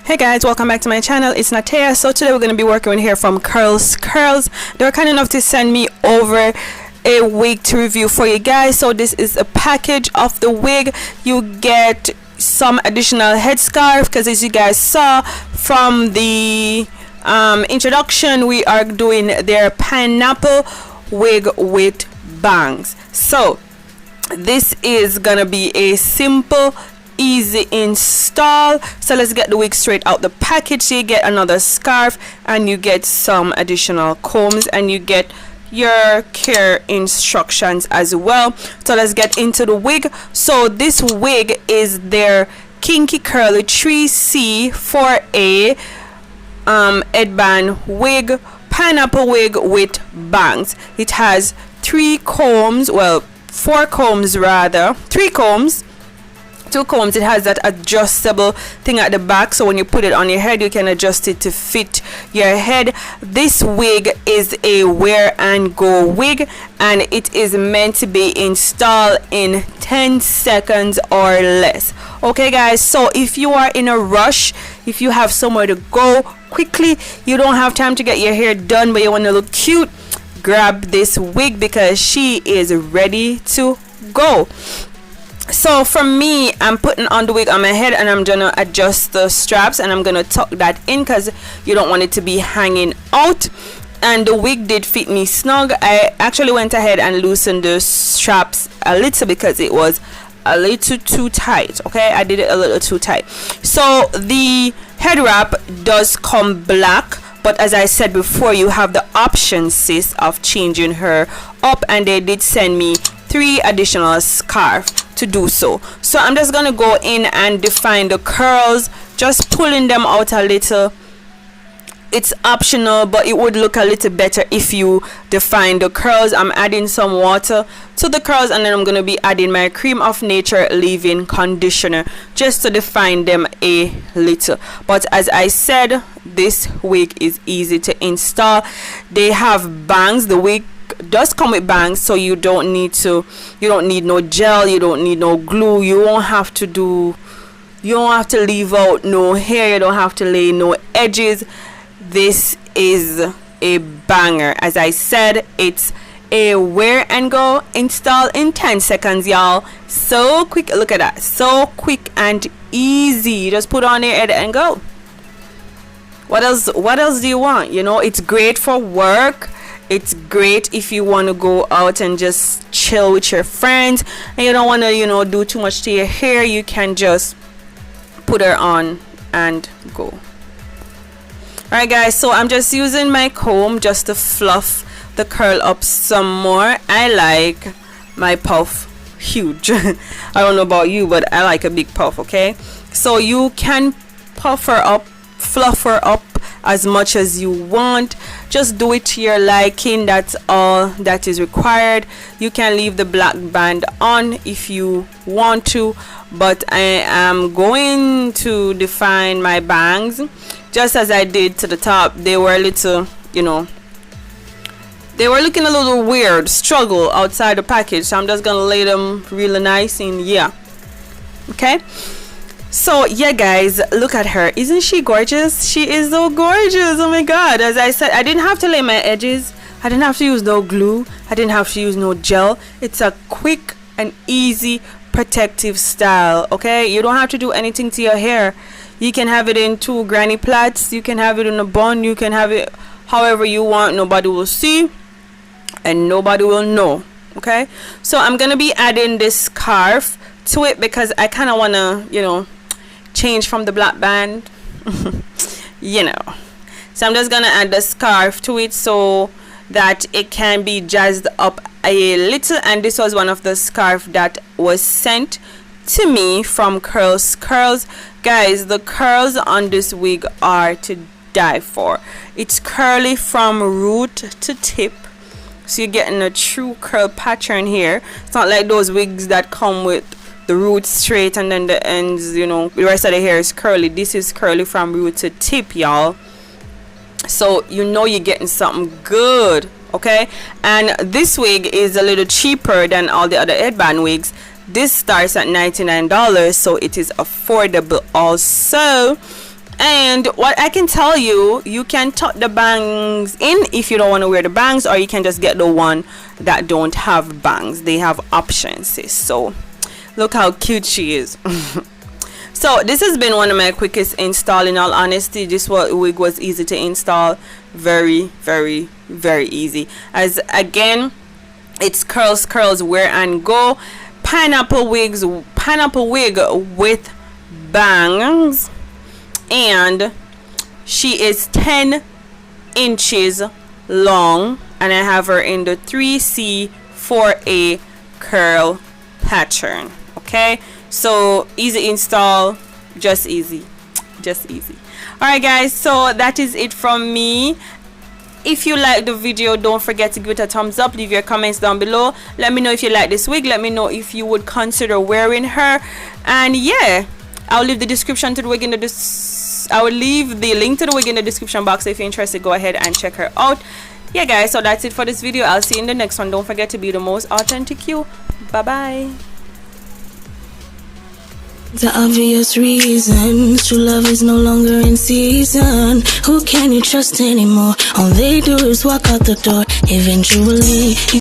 Hey guys, welcome back to my channel. It's Natea. So today we're going to be working with hair from CurlsCurls. They were kind enough to send me over a wig to review for you guys. So this is a package of the wig. You get some additional headscarf because, as you guys saw from the introduction, we are doing their pineapple wig with bangs. So this is gonna be a simple, easy install. So let's get the wig straight out the package. You get another scarf and you get some additional combs and you get your care instructions as well. So let's get into the wig. So this wig is their Kinky Curly 3C 4A headband wig, pineapple wig with bangs. It has 3 combs, well 4 combs rather, 3 combs, 2 combs. It has that adjustable thing at the back, so when you put it on your head you can adjust it to fit your head. This wig is a wear and go wig and it is meant to be installed in 10 seconds or less. Okay guys, so if you are in a rush, if you have somewhere to go quickly, you don't have time to get your hair done but you want to look cute, grab this wig because she is ready to go. So for me, I'm putting on the wig on my head and I'm gonna adjust the straps and I'm gonna tuck that in because you don't want it to be hanging out. And the wig did fit me snug. I actually went ahead and loosened the straps a little because it was a little too tight. Okay, I did it a little too tight. So the head wrap does come black, but as I said before, you have the option, sis, of changing her up, and they did send me 3 additional scarves to do so. So I'm just gonna go in and define the curls, just pulling them out a little. It's optional, but it would look a little better if you define the curls. I'm adding some water to the curls and then I'm gonna be adding my Cream of Nature leave-in conditioner just to define them a little. But as I said, this wig is easy to install. They have bangs. The wig does come with bangs, so you don't need no gel, you don't need no glue, you don't have to leave out no hair, you don't have to lay no edges. This is a banger. As I said, it's a wear and go install in 10 seconds, y'all. So quick, look at that, so quick and easy. You just put on your head and go. What else do you want? You know, it's great for work. It's great if you want to go out and just chill with your friends and you don't want to, you know, do too much to your hair. You can just put her on and go. Alright guys, so I'm just using my comb just to fluff the curl up some more. I like my puff huge. I don't know about you, but I like a big puff. Okay, so you can puff her up, fluff her up as much as you want. Just do it to your liking. That's all that is required. You can leave the black band on if you want to, but I am going to define my bangs just as I did to the top. They were a little, you know, they were looking a little weird, struggle outside the package, so I'm just gonna lay them really nice in. Yeah, okay. So yeah guys, look at her. Isn't she gorgeous? She is so gorgeous. Oh my god. As I said, I didn't have to lay my edges, I didn't have to use no glue, I didn't have to use no gel. It's a quick and easy protective style. Okay, you don't have to do anything to your hair. You can have it in 2 granny plaits, you can have it in a bun, you can have it however you want. Nobody will see and nobody will know. Okay, so I'm gonna be adding this scarf to it because I kind of want to, you know, change from the black band. You know, so I'm just gonna add the scarf to it so that it can be jazzed up a little. And this was one of the scarf that was sent to me from CurlsCurls. Guys, the curls on this wig are to die for. It's curly from root to tip, so you're getting a true curl pattern here. It's not like those wigs that come with the roots straight and then the ends, you know, the rest of the hair is curly. This is curly from root to tip, y'all, so you know you're getting something good. Okay, and this wig is a little cheaper than all the other headband wigs. This starts at $99, so it is affordable also. And what I can tell you, you can tuck the bangs in if you don't want to wear the bangs, or you can just get the one that don't have bangs. They have options, sis. So look how cute she is. So this has been one of my quickest install. In all honesty, this wig was easy to install. Very, very, very easy. As again, it's CurlsCurls Wear and Go pineapple wig with bangs, and she is 10 inches long, and I have her in the 3C 4A curl pattern. Okay, so easy install, just easy. Alright guys, so that is it from me. If you like the video, don't forget to give it a thumbs up. Leave your comments down below. Let me know if you like this wig. Let me know if you would consider wearing her. And yeah, I'll leave the description to the wig in the I will leave the link to the wig in the description box. So if you're interested, go ahead and check her out. Yeah guys, so that's it for this video. I'll see you in the next one. Don't forget to be the most authentic you. Bye bye. The obvious reasons true love is no longer in season. Who can you trust anymore? All they do is walk out the door. Eventually